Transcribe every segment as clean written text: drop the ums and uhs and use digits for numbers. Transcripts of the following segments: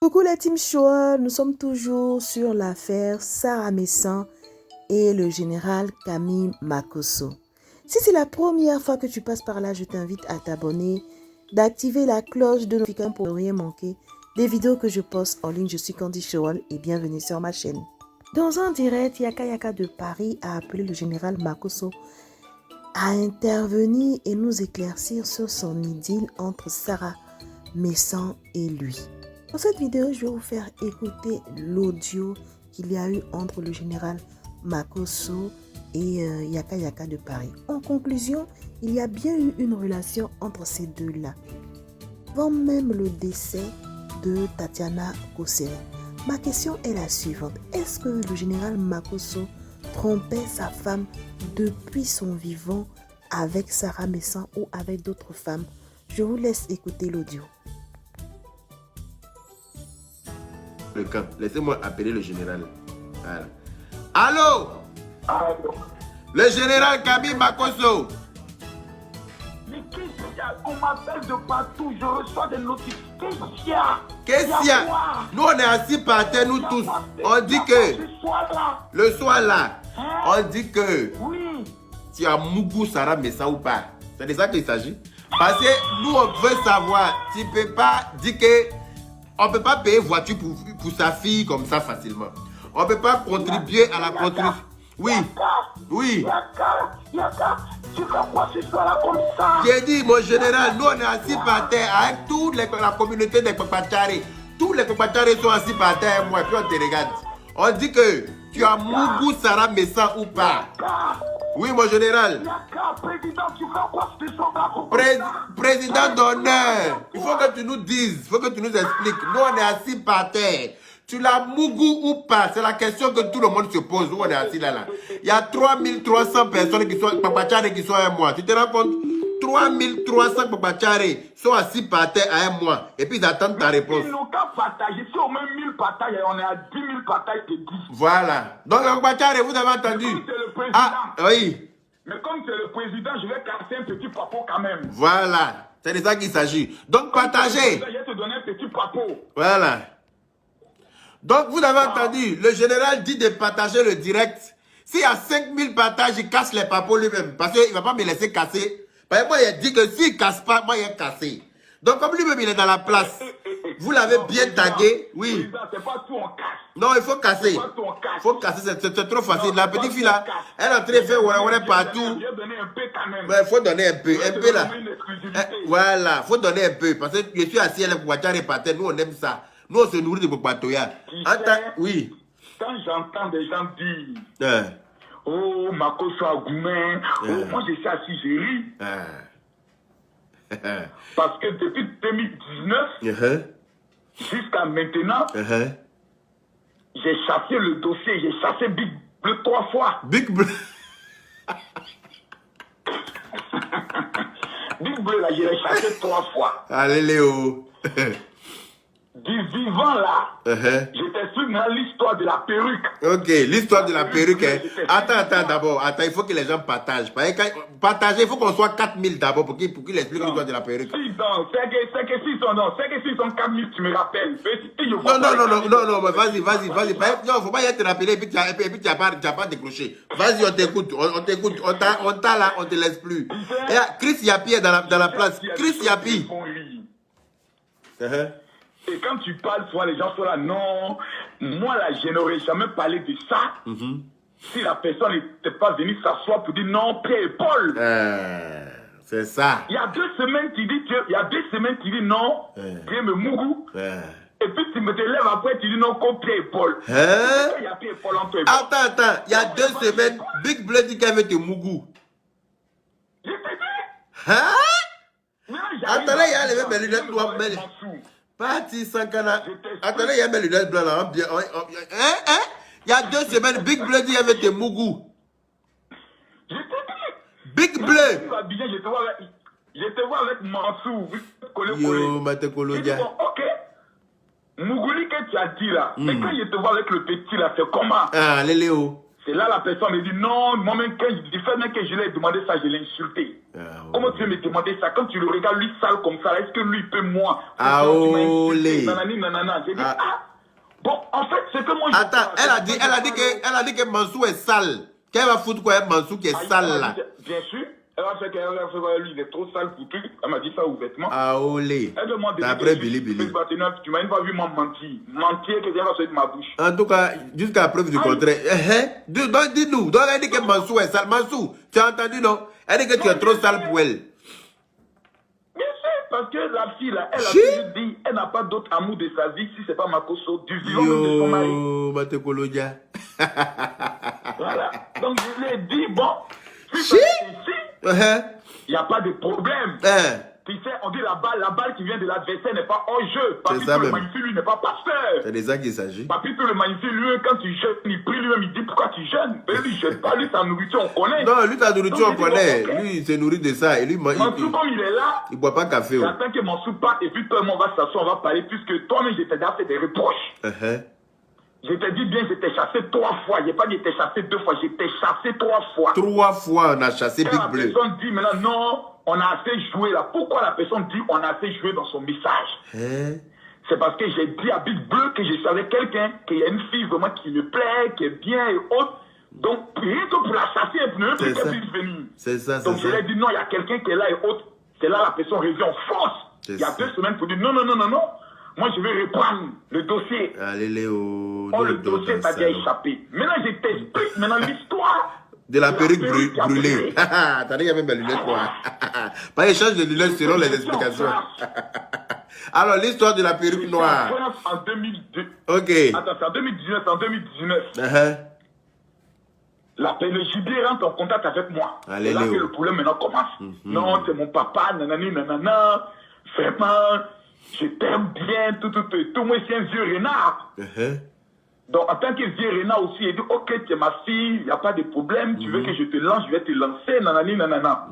Coucou la team Shoah, nous sommes toujours sur l'affaire Sarah Messan et le général Camille Makosso. Si c'est la première fois que tu passes par là, je t'invite à t'abonner, d'activer la cloche de notification pour ne rien manquer des vidéos que je poste en ligne. Je suis Candy Shoah et bienvenue sur ma chaîne. Dans un direct, Yaka Yaka de Paris a appelé le général Makosso à intervenir et nous éclaircir sur son idylle entre Sarah Messan et lui. Dans cette vidéo, je vais vous faire écouter l'audio qu'il y a eu entre le général Makosso et Yaka Yaka de Paris. En conclusion, il y a bien eu une relation entre ces deux-là. Avant même le décès de Tatiana Kossere. Ma question est la suivante. Est-ce que le général Makosso trompait sa femme depuis son vivant avec Sarah Messan ou avec d'autres femmes? Je vous laisse écouter l'audio. Le camp. Laissez-moi appeler le général. Voilà. Allô? Allô? Le général Camille Makosso. Mais qu'est-ce qu'il y a? On m'appelle de partout, je reçois des notifications. Qu'est-ce qu'il y a? Qu'est-ce qu'il y a? Nous, on est assis par terre, nous tous. On dit que... Le soir là, on dit que... Oui. Tu as Mougou Sarah Messan ou pas? C'est de ça qu'il s'agit. Parce que nous, on veut savoir. Tu ne peux pas dire que... On ne peut pas payer voiture pour sa fille comme ça facilement. On ne peut pas contribuer à la construction. Oui. Oui. Yaka, tu fais quoi ce soir-là comme ça? J'ai dit, mon général, nous on est assis par terre avec toute la communauté des Papachari. Tous les Papachari sont assis par terre et moi, puis on te regarde. On dit que tu as Mougou Sarah Messan ou pas? Oui, mon général. Yaka, président, tu fais quoi ce soir-là comme ça? Président d'honneur, il faut que tu nous dises, il faut que tu nous expliques. Nous, on est assis par terre. Tu l'as Mougou ou pas? C'est la question que tout le monde se pose. Nous, on est assis là. Il y a 3300 personnes qui sont Papachari qui sont à un mois. Tu te rends compte? 3300 Papachari sont assis par terre à un mois. Et puis ils attendent ta réponse. Ils n'ont qu'à partager. Si au moins 1000 partages, on est à 10 000 partages de 10. Voilà. Donc, Papachari, vous avez entendu? Mais comme c'est le président, ah, oui. Mais comme c'est le président, je vais casser un petit papo quand même. Voilà. C'est de ça qu'il s'agit. Donc, partagez. Je vais te donner un petit papo. Voilà. Donc, vous avez entendu, le général dit de partager le direct. S'il y a 5000 partages, il casse les papos lui-même. Parce qu'il ne va pas me laisser casser. Parce que moi, il a dit que s'il ne casse pas, moi, il est cassé. Donc, comme lui-même, il est dans la place. Vous l'avez bien tagué. Oui. C'est pas tout, on casse. Non, il faut casser. Il faut casser, c'est trop facile. La petite fille là, elle est en train de faire ouais partout. Mais il faut donner un peu. Un peu là. Voilà, il faut donner un peu. Parce que je suis assis à la voiture et par terre. Nous, on aime ça. Nous, on se nourrit de Bokbatoya. Oui. Quand j'entends des gens dire oh, Makosso Agoumen, oh, moi je suis assis, j'ai ri. Parce que depuis 2019 jusqu'à maintenant, j'ai chassé le dossier, j'ai chassé Big Bleu 3 fois. Big Bleu. Big Bleu là, je l'ai chassé 3 fois. Allez Léo. Du vivant là, je t'explique dans l'histoire de la perruque. Ok, l'histoire de la perruque. Attends d'abord. Attends, il faut que les gens partagent. Partager, il faut qu'on soit 4000 d'abord pour qu'il explique l'histoire de la perruque. Si, non, c'est que s'ils sont 4000, tu me rappelles. Non, mais vas-y. Non, il ne faut pas y te rappeler et puis tu n'as pas décroché. Vas-y, on t'écoute. On t'a là, on ne te laisse plus. Et Chris Yapi est dans la place. Chris Yapi. Et quand tu parles, soit les gens sont là, non, moi là, je n'aurais jamais parlé de ça. Si la personne n'était pas venue s'asseoir pour dire non, Pierre et Paul. C'est ça. Il y a 2 semaines, tu dis non, Pierre me Mougou. Et puis tu me te lèves après, tu dis non, comme Pierre et Paul. Il y a Pierre et Paul entre eux. Attends, il y a 2 semaines, Big Bleu dit qu'elle veut te Mougou. Je te dis. Attendez, il y a les mêmes lunettes noires. Parti sans canard. Attendez, il y a mes lunettes blanches là. Il y a 2 semaines, Big Bleu dit qu'elle veut te Mougou. Je te dis. Big Bleu. Je te vois avec Mansour. Yo, Mate Kolodia. Ok. Mougouli que tu as dit là. Mais quand je te vois avec le petit là, c'est comment? Ah, les Léo. C'est là la personne me dit non, moi-même, quand du fait même que je lui ai demandé ça, je l'ai insulté. Comment tu veux me demander ça? Quand tu le regardes, lui, sale comme ça, est-ce que lui peut moi? Nanani, nanana. J'ai dit, bon, en fait, c'est que moi... Attends, elle a dit que Mansou est sale. Qu'elle va foutre quoi, Mansou qui est sale là? Bien sûr. Elle va faire que lui, il est trop sale pour tout. Elle m'a dit ça ouvertement. Elle demande d'après Billy. Tu m'as une fois vu moi mentir. Mentir que j'ai va sortir de ma bouche. En tout cas, jusqu'à la preuve du contraire. Dis-nous. Donc elle dit que Mansou est sale. Mansou, tu as entendu non? Elle dit que tu es trop sale pour elle. Bien sûr, parce que la fille là, elle a toujours dit, elle n'a pas d'autre amour de sa vie si c'est pas Makosso, du vivant de son mari. Matekolodia. Voilà. Donc je lui ai dit, bon, si il n'y a pas de problème. Tu sais, on dit la balle qui vient de l'adversaire n'est pas hors jeu. Papito le magnifique, lui, n'est pas pasteur. C'est de ça qu'il s'agit. Papito le magnifique, lui, quand tu jeûnes, il prie lui-même, il dit pourquoi tu jeûnes. Mais lui, je ne pas, lui, sa nourriture, on connaît. Non, lui, ta nourriture, on connaît. Lui, il se nourrit de ça. Et lui, Mansou, comme il est là, il ne boit pas café. J'attends que Mansou parte et puis toi, on va s'asseoir, on va parler, puisque toi-même, je t'ai déjà fait des reproches. Je t'ai dit bien, j'étais chassé 3 fois. Je n'ai pas dit j'étais chassé 2 fois, j'étais chassé 3 fois. 3 fois, on a chassé Big Bleu. La personne dit maintenant, non, on a assez joué là. Pourquoi la personne dit on a assez joué dans son message? C'est parce que j'ai dit à Big Bleu que je savais quelqu'un, qu'il y a une fille vraiment qui me plaît, qui est bien et autres. Donc, rien que pour la chasser, elle ne peut qu'elle puisse venir. C'est ça, donc, je lui ai dit non, il y a quelqu'un qui est là et autres. C'est là la personne revient en force. Il y a 2 semaines pour dire non. Moi, je vais reprendre le dossier. Allez, Léo. Oh, le dossier t'a déjà échappé. Maintenant, je t'explique maintenant l'histoire de la perruque brûlée. T'as dit qu'il y avait mes lunettes, quoi. Pas échange de lunettes selon les explications. Alors, l'histoire de la perruque noire. En 2002. Ok. Attends, c'est en 2019. Le gibier rentre en contact avec moi. C'est là que le problème maintenant commence. Non, c'est mon papa, nanani, nanana. Vraiment, je t'aime bien, tout. Moi, c'est un vieux renard. Donc, en tant que vieux renard aussi, il dit, ok, tu es ma fille, il n'y a pas de problème, tu veux que je te lance, je vais te lancer, nanani, nanana.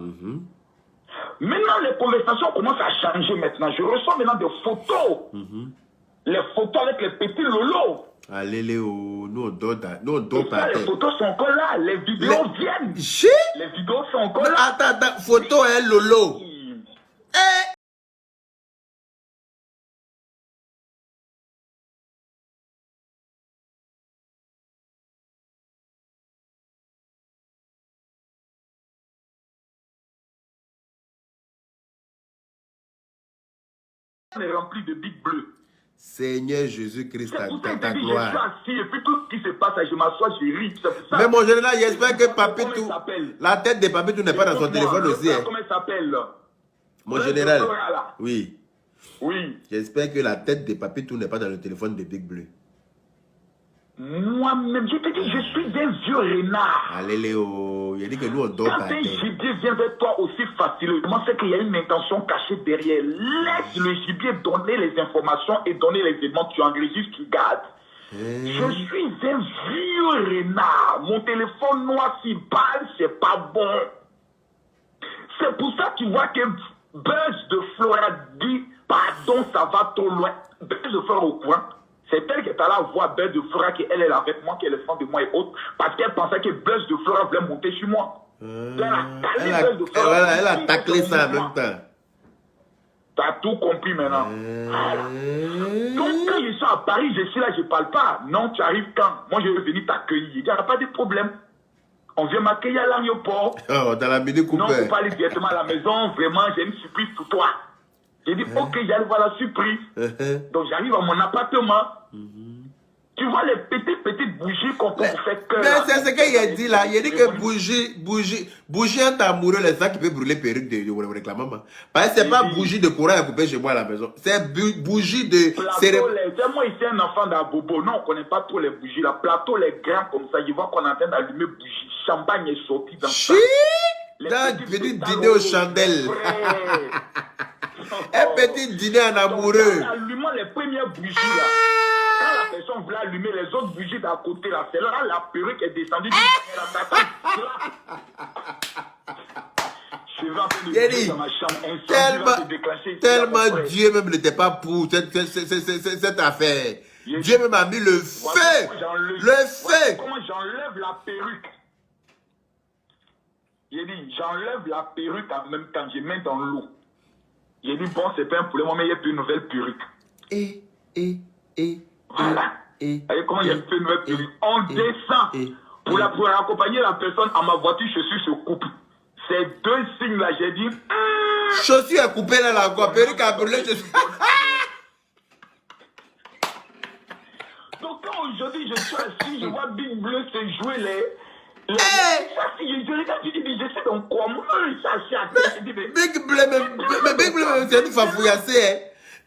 Maintenant, les conversations commencent à changer maintenant. Je reçois maintenant des photos. Les photos avec les petits lolos. Allez, Léo, nous on dort les photos sont encore là, les vidéos viennent. Les vidéos sont encore là. Attends, photo, hein, lolo. Est rempli de Big Bleu. Seigneur Jésus-Christ, ta gloire. Je suis assis et puis tout ce qui se passe, je m'assois, je ris. Mais mon général, j'espère que Papitou, la tête de Papitou n'est pas dans son téléphone aussi. Comment il s'appelle? Mon général, oui. J'espère que la tête de Papitou n'est pas dans le téléphone de Big Bleu. Moi-même, je te dis, je suis un vieux renard. Allez, Léo, il a dit que nous on dort par terre. Quand un gibier vient vers toi aussi facilement, c'est qu'il y a une intention cachée derrière. Laisse le gibier donner les informations et donner les éléments. Tu enregistres, tu gardes. Je suis un vieux renard. Mon téléphone noir, s'il parle, c'est pas bon. C'est pour ça que tu vois que Buzz de Flora dit, pardon, ça va trop loin. Buzz de Flora au coin. C'est elle qui est allée voir Buzz de Flora, qu'elle est avec moi, qu'elle est fan de moi et autres, parce qu'elle pensait que Buzz de Flora voulait monter sur moi. Elle a taclé ça en même temps. T'as tout compris maintenant. Donc quand je suis à Paris, je suis là, je ne parle pas. Non, tu arrives quand? Moi, je vais venir t'accueillir. Il n'y a pas de problème. On vient m'accueillir à l'aéroport. Oh, dans la minute coupée. Non, on peut aller directement à la maison. Vraiment, j'ai une surprise pour toi. J'ai dit, ok, j'allais voir la surprise. Donc j'arrive à mon appartement. Tu vois les petites bougies qu'on peut faire cœur. Mais c'est ce qu'il a dit là. Il a dit que bougie entre amoureux, c'est ça qui peut brûler perruque de réclamant. Parce que c'est pas bougie de courant à couper chez moi à la maison. C'est bougie de... Moi ici un enfant d'Abobo. Non, on ne connaît pas trop les bougies. La plateau, les grains comme ça. Je vois qu'on est en train d'allumer bougie. Champagne est sorti dans ça. Là, petit dîner aux chandelles. Un petit dîner en amoureux. En allumant les premières bougies là. Quand la personne voulait allumer les autres bougies d'à côté là, c'est là la perruque est descendue. Je vais en train de dire dans ma chambre. Tellement Dieu même n'était pas pour cette affaire. Dieu même a mis le feu. Le feu. Comment j'enlève la perruque. J'ai dit, j'enlève la perruque en même temps, je mets dans l'eau. J'ai dit, bon, c'est pas un problème, mais il y a plus une nouvelle perruque. Voilà. Voyez comment il y a plus une nouvelle perruque. On descend. Pour accompagner la personne à ma voiture, chaussure se coupe. Ces deux signes-là, j'ai dit... Chaussure est coupée là, quoi. Perruque a brûlé. Donc quand aujourd'hui je suis assis, je vois Big Bleu se jouer les... Ça, si je regarde, je dis, je sais donc comment ça c'est à tête. Big Bleu, c'est une fafouillassée. Hein.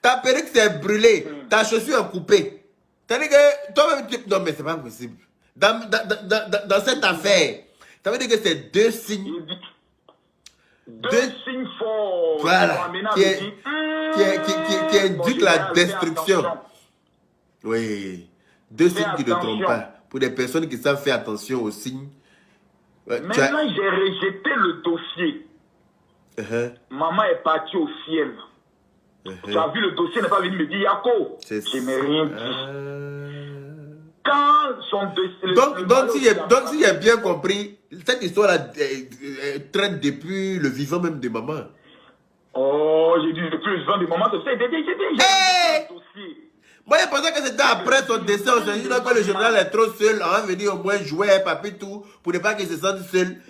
Ta perruque s'est brûlée. Ta chaussure est coupée. C'est-à-dire que toi-même, non mais c'est pas possible. Dans cette affaire, ça veut dire que c'est deux signes. Deux signes forts. Voilà. Qui indiquent la destruction. Oui. Deux signes qui ne trompent pas. Pour des personnes qui savent faire attention aux signes. Maintenant, j'ai rejeté le dossier. Maman est partie au ciel. Tu as vu le dossier, n'est pas venu me dire, Yako, je n'ai rien dit. Quand son dossier... Donc, si j'ai bien compris, cette histoire-là traite depuis le vivant même de maman. Oh, j'ai dit depuis le vivant de maman, c'est ça, j'ai dit, le dossier. Moi, je pensais que c'était après son décès. On s'est dit que le journal est trop seul. On va venir au moins jouer, papi, tout, pour ne pas qu'il se sente seul.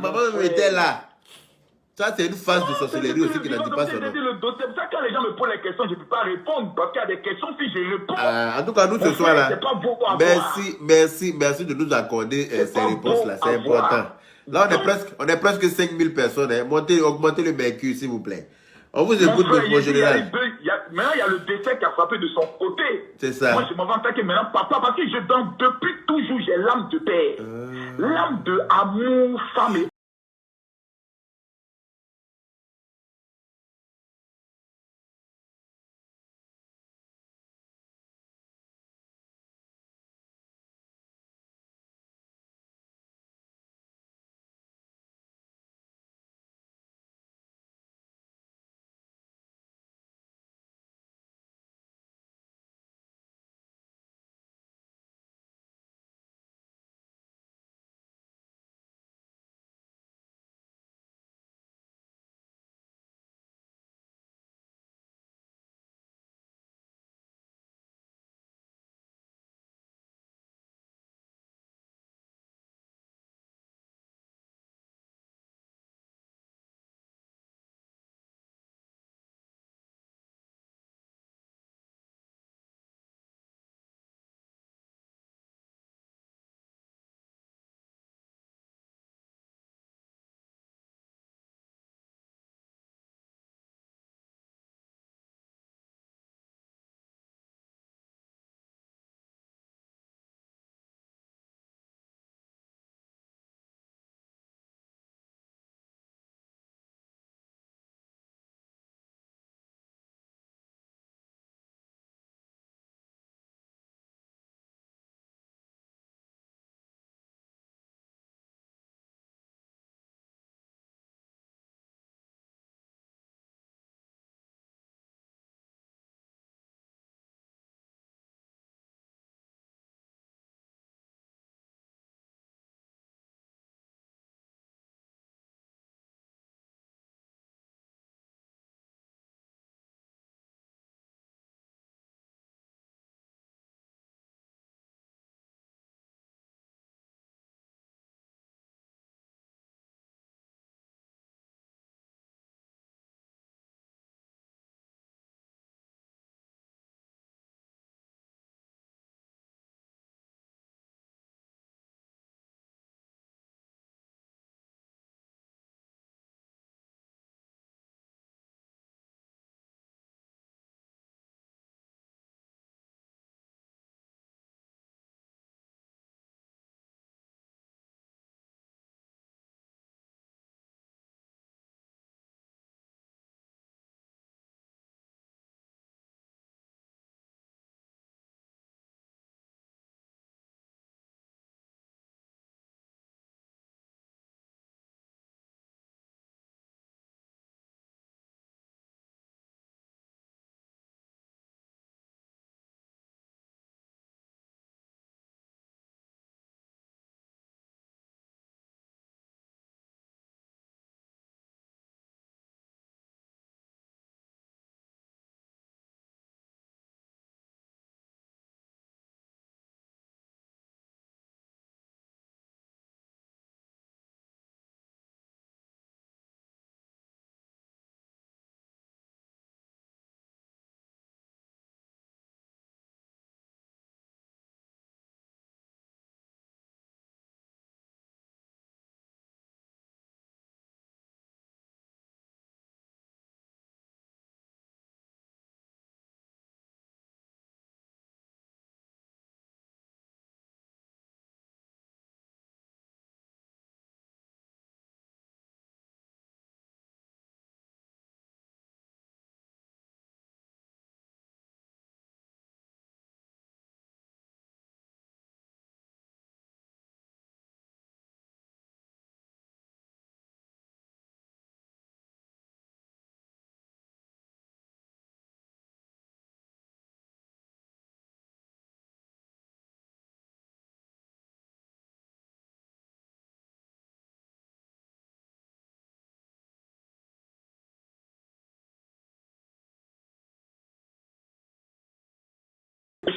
Maman était là. Ça, c'est une phase de sorcellerie aussi qui n'a dit pas son nom. Le dossier, ça, quand les gens me posent les questions, je ne peux pas répondre. Parce qu'il y a des questions, si je réponds. En tout cas, nous, ce soir-là, merci de nous accorder ces réponses-là. C'est important. Là, on est presque 5000 personnes. Hein. Augmentez le mercure, s'il vous plaît. On vous écoute, mon général. Maintenant, il y a le décès qui a frappé de son côté. C'est ça. Moi, je m'en vais attaquer maintenant, papa, parce que depuis toujours, j'ai l'âme de père. L'âme de amour, femme et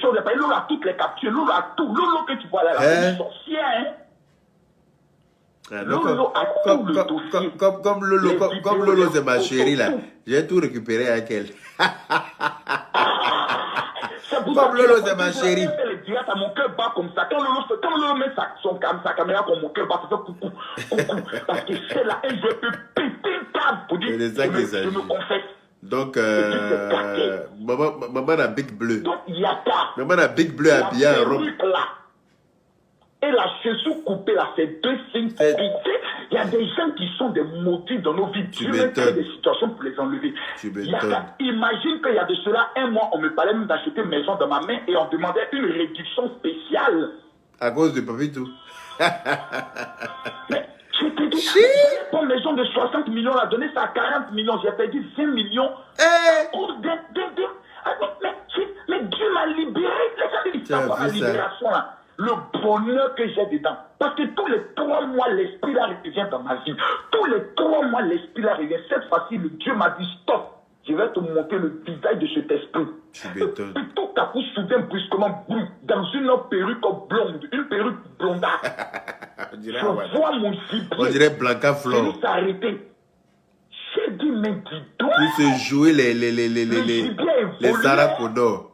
choses. Lolo a toutes les captures. Lolo a tout. Lolo que tu vois là, c'est une sorcière. Hein? Lolo a tout le dossier. Comme Lolo, c'est ma chérie là. J'ai tout récupéré avec elle. Comme Lolo, c'est ma chérie. Mon cœur bat comme ça. Quand Lolo met sa caméra comme mon cœur bat, ça fait coucou. Parce que c'est là et je peux péter le câble pour dire je me confesse. Donc, maman a Big Bleu. Donc, il y a pas. Maman a Big Bleu habillé en robe. Et la chaussure coupée là, c'est 2 signes. Il y a des gens qui sont des motifs dans nos vies. Tu veux créer des situations pour les enlever. Imagine qu'il y a de cela 1 mois, on me parlait même d'acheter une maison dans ma main et on demandait une réduction spéciale. À cause de Papito. Mais je t'ai dit, pour maison de 60 millions, on a donné ça à 40 millions. J'ai perdu 20 millions. Mais Dieu m'a libéré. Les gens disent la libération là. Le bonheur que j'ai dedans. Parce que tous les 3 mois, l'esprit là revient dans ma vie. Tous les 3 mois, l'esprit là revient. Cette fois-ci, Dieu m'a dit stop. Je vais te montrer le visage de cet esprit. Plutôt qu'à coup soudain, brusquement, dans une perruque blonde, une perruque blondâtre. Je vois mon gibier. On dirait Blanca Flor. Il s'est arrêté. J'ai dit, mais dis donc. Pour se jouer les Sarah Kodor.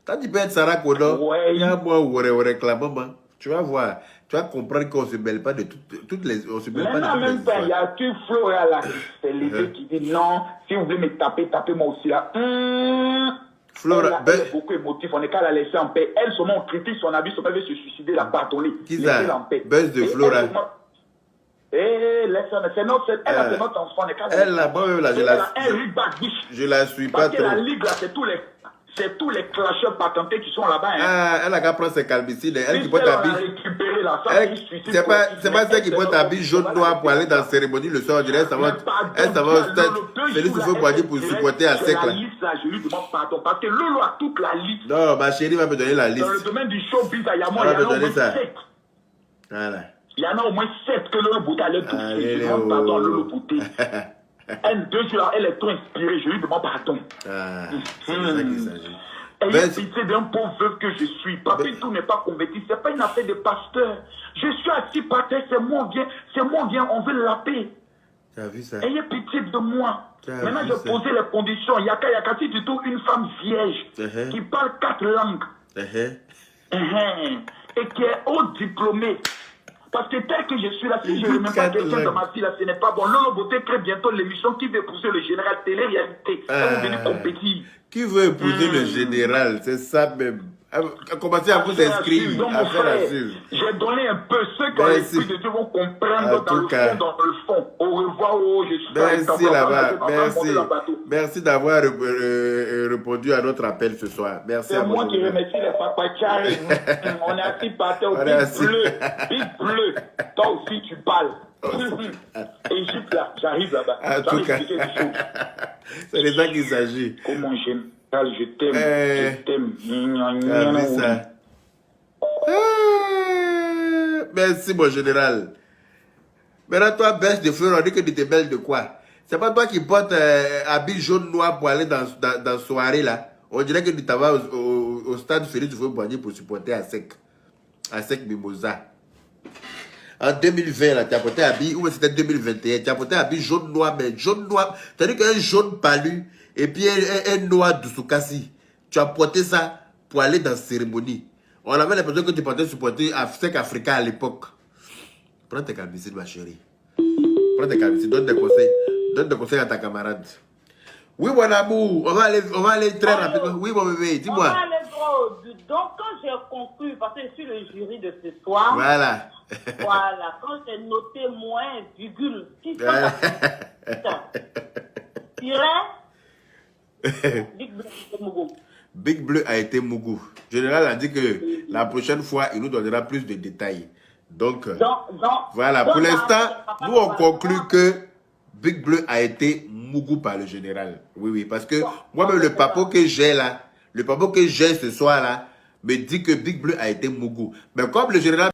Quand tu peux être Sarah Kodor, il y a moi où on réclame. Tu vas voir. Tu vas comprendre qu'on ne se mêle pas de toutes les... On se mêle pas de en même temps, il y a tu Flora là, c'est l'idée qui dit non, si vous voulez me taper, tapez-moi aussi là. Flora, elle est beaucoup émotive, on n'est qu'à la laisser en paix. Elle, seulement, on critique son avis, son père veut se suicider, la pardonner. Qui ça? Buzz de Flora. C'est notre enfant, on n'est qu'à la laisser. Elle, là, moi-même, là, je la suis pas trop. Parce que la ligue là, c'est tous les clasheurs patentés qui sont là-bas. Hein. Ah, elle a qu'à prendre ses calmicides. Elle qui porte habit. C'est pas celle qui porte habit jaune noir pour aller dans la cérémonie le soir. On dirait ça va au stade. Félix Houphouët-Boigny pour supporter à sec là. Je lui demande pardon parce que Lolo a toute la liste. Non, ma chérie va me donner la liste. Dans le domaine du showbiz, il y a moi, il y en a au moins 7. Voilà. Il y en a au moins 7 que Lolo Bouté allait toucher. Je demande pardon à Lolo Bouté. Elle, 2 jours, elle est trop inspirée, je lui demande pardon. Ah, c'est ça qu'il s'agit. Ayez pitié d'un pauvre veuve que je suis. Papito n'est pas converti, c'est pas une affaire de pasteur. Je suis assis par terre, c'est moi bien, on veut la paix. Tu as vu ça? Ayez pitié de moi. Maintenant, j'ai posé les conditions. Yaka, si tu trouves une femme vierge qui parle 4 langues et qui est haut diplômée. Parce que tel que je suis là, si je ne remets pas quelqu'un dans ma vie, là, ce n'est pas bon. Lolo Bouté crée bientôt l'émission qui veut épouser le général télé-réalité. Vous venez compétir. Qui veut épouser le général? C'est ça même. Commencez à vous inscrire, à faire la suivre. J'ai donné un peu. Ceux qui ont l'esprit de Dieu vont comprendre dans le fond. Au revoir, je suis merci là-bas. Merci d'avoir répondu à notre appel ce soir. Merci à vous. C'est moi qui remercie les papachari. On est assis par terre au Big Bleu. Toi aussi, tu parles. Égypte là, j'arrive là-bas. En tout cas, c'est de ça qu'il s'agit. Comment j'aime. Je t'aime. Merci mon général. Maintenant toi, baisse de fleurs, on dit que tu es belle de quoi? C'est pas toi qui portes habit jaune noir pour aller dans soirée là. On dirait que tu t'en vas au stade Félix Houphouët-Boigny pour supporter à sec Mimosa. En 2020 là, tu as porté habit, ou c'était 2021, tu as porté habit jaune noir, mais jaune noir, c'est-à-dire qu'un jaune palu et puis un noir d'Oussoukassi. Tu as porté ça pour aller dans la cérémonie. On avait l'impression que tu portais supporter Sec Africa à l'époque. Prends tes calmicides, ma chérie. Prends tes calmicides, donne des conseils à ta camarade. Oui, mon amour, on va aller très rapidement. Oui, mon bébé, dis-moi. On va aller droit au but. Donc, quand j'ai conclu, parce que je suis le jury de ce soir. Voilà. Voilà, quand j'ai noté moins, virgule, 600. Big Bleu a été Mougou. Général a dit que la prochaine fois, il nous donnera plus de détails. Donc voilà, pour l'instant, nous on conclut que Big Bleu a été Mougou par le général. Oui, parce que moi-même, le papo que j'ai là, ce soir là, me dit que Big Bleu a été Mougou. Mais comme le général